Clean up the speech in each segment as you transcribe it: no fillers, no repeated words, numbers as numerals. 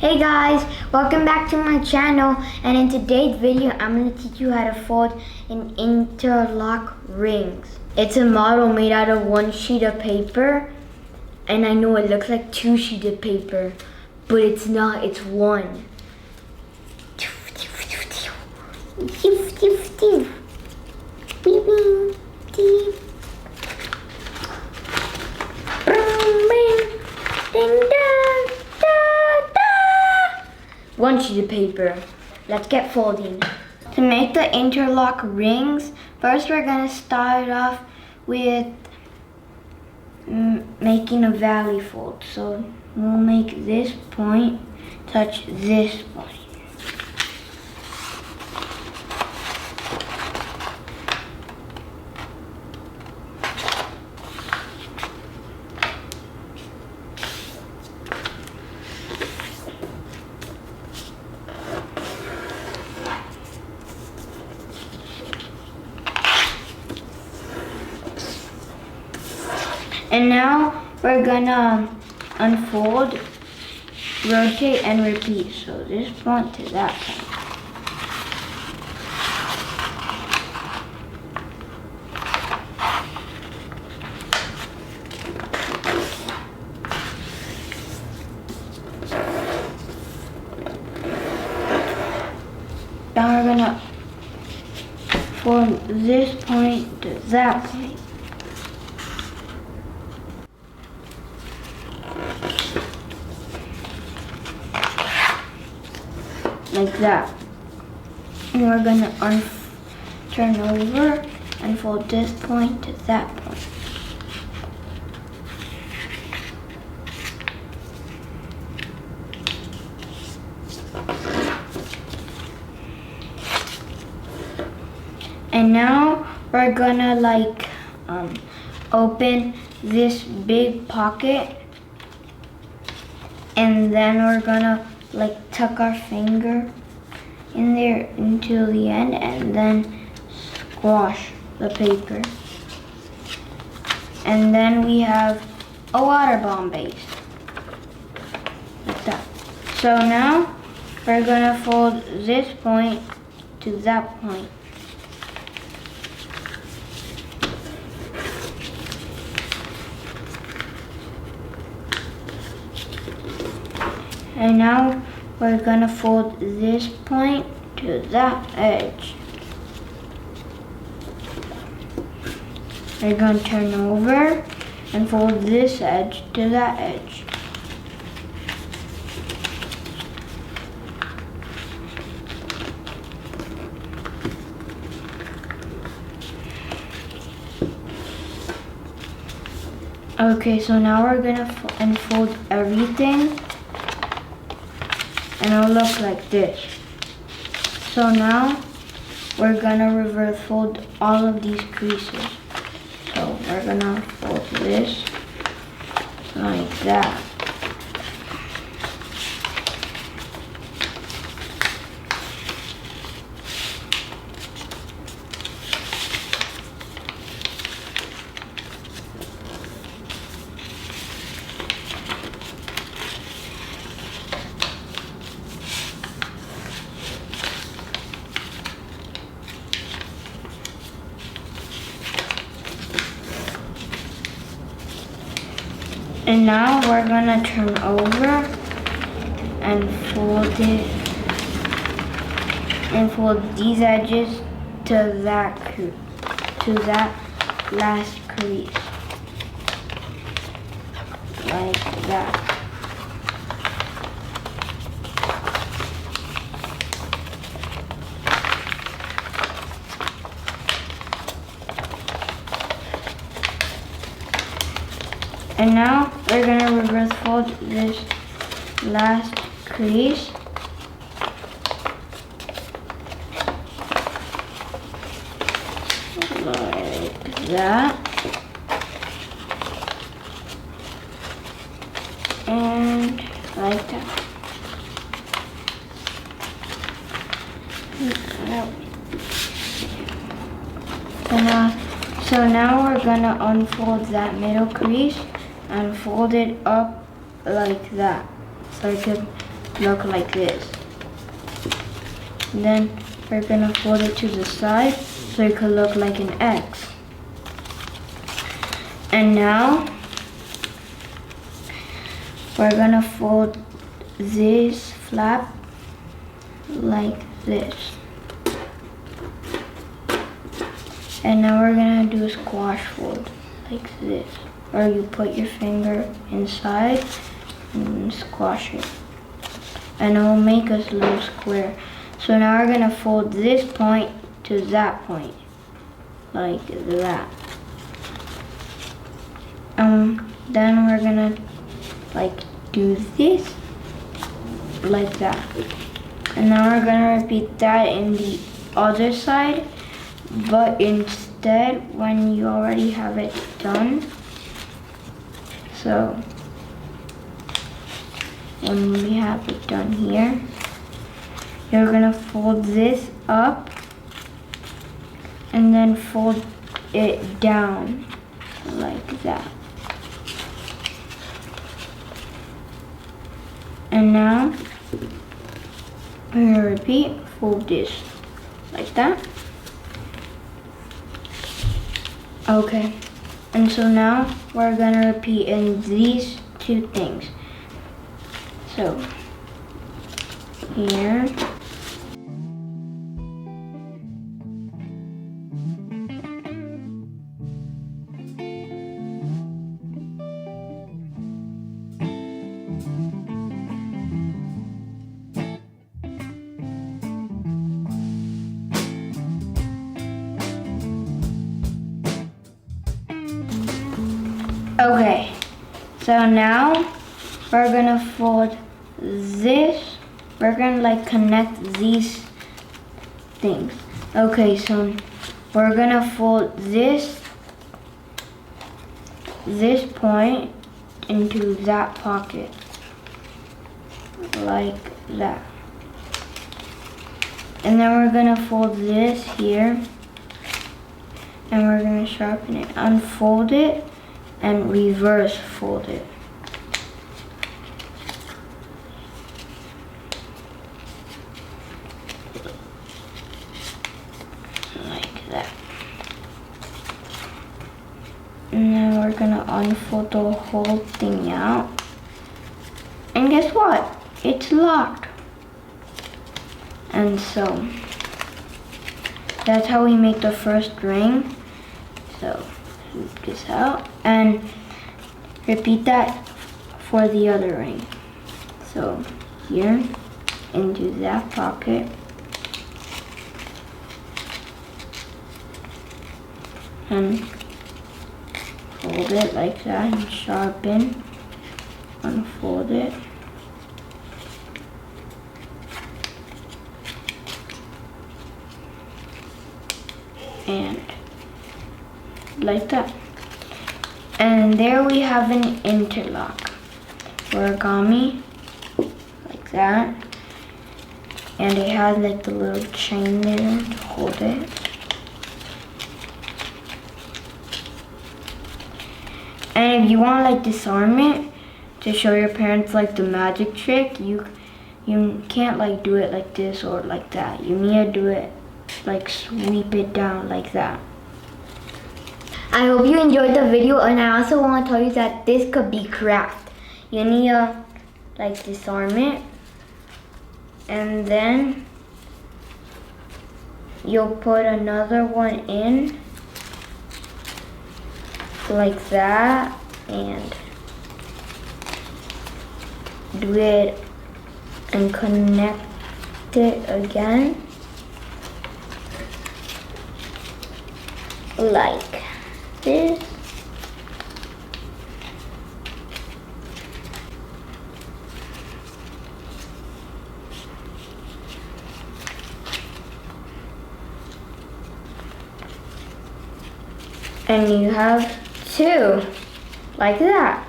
Hey guys, welcome back to my channel, and in today's video I'm going to teach you how to fold and interlock rings. It's a model made out of one sheet of paper, and I know it looks like two sheets of paper, but it's not, it's one. One sheet of paper. Let's get folding. To make the interlock rings, first we're going to start off with making a valley fold. So we'll make this point touch this point. And now we're gonna unfold, rotate, and repeat. So this point to that point. Now we're gonna fold this point to that point. Like that. And we're gonna turn over and fold this point to that point. And now we're gonna open this big pocket, and then we're gonna tuck our finger in there until the end, and then squash the paper. And then we have a water bomb base, like that. So now we're gonna fold this point to that point. And now we're gonna fold this point to that edge. We're gonna turn over and fold this edge to that edge. Okay, so now we're gonna unfold everything, and it'll look like this. So now we're gonna reverse fold all of these creases. So we're gonna fold this like that. And now we're gonna turn over and fold it, and fold these edges to that last crease, like that. And now we're gonna reverse fold this last crease. Like that. And like that. So now we're gonna unfold that middle crease and fold it up like that, so I could look like this. And then we're gonna fold it to the side so it could look like an X. And now we're gonna fold this flap like this. And now we're gonna do a squash fold like this. Or you put your finger inside and squash it. And it will make us a little square. So now we're gonna fold this point to that point. Like that. Then we're gonna like do this like that. And now we're gonna repeat that in the other side, but instead when you already have it done. So when we have it done here, you're gonna fold this up and then fold it down like that. And now we're gonna repeat, fold this like that. Okay, and so now we're gonna repeat in these two things. So here. Okay, so now we're gonna fold this. We're gonna like connect these things. Okay, so we're gonna fold this point into that pocket like that. And then we're gonna fold this here and we're gonna sharpen it, unfold it, and reverse fold it. Like that. And then we're gonna unfold the whole thing out. And guess what? It's locked. And so that's how we make the first ring. So scoop this out and repeat that for the other ring. So here into that pocket and fold it like that and sharpen, unfold it. And like that. And there we have an interlock origami like that. And it has like the little chain there to hold it. And if you want to like disarm it to show your parents like the magic trick, you can't like do it like this or like that. You need to do it like sweep it down like that. I hope you enjoyed the video, and I also want to tell you that this could be cracked. You need to like disarm it, and then you'll put another one in like that and do it and connect it again like this. And you have two like that.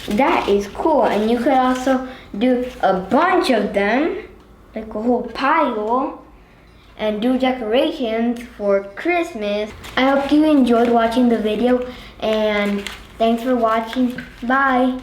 That is cool. And you could also do a bunch of them, like a whole pile, and do decorations for Christmas. I hope you enjoyed watching the video, and thanks for watching. Bye.